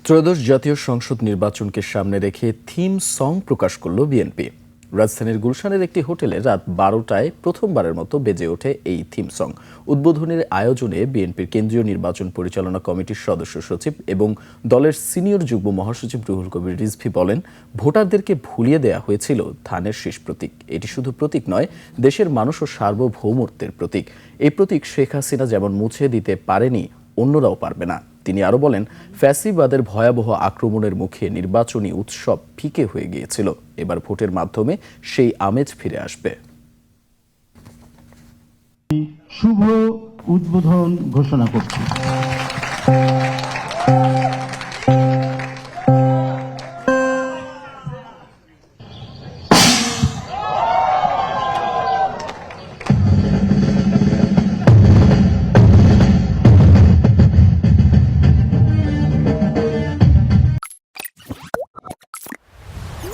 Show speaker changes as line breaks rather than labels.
ত্রয়োদশ জাতীয় সংসদ নির্বাচনকে সামনে রেখে থিম সং প্রকাশ করল বিএনপি। রাজধানীর গুলশানের একটি হোটেলে রাত 12টায় প্রথমবারের মতো বেজে ওঠে এই থিম সং। উদ্বোধনের আয়োজনে বিএনপির কেন্দ্রীয় নির্বাচন পরিচালনা কমিটির সদস্য সচিব এবং দলের সিনিয়র যুগ্ম মহাসচিব রুহুল কবির রিজভী বলেন, ভোটারদেরকে ভুলিয়ে দেয়া হয়েছিল ধানের শীষ প্রতীক। এটি শুধু প্রতীক নয়, দেশের মানুষ ও সার্বভৌমত্বের প্রতীক। এই প্রতীক শেখ হাসিনা যেমন মুছে দিতে পারেনি, অন্যরাও পারবে না। তিনি আরো বলেন, ফ্যাসিবাদের ভয়াবহ আক্রমণের মুখে নির্বাচনী উৎসব ফিকে হয়ে গিয়েছিল। এবার ভোটের মাধ্যমে সেই আমেজ ফিরে আসবে।
শুভ উদ্বোধন ঘোষণা করছি।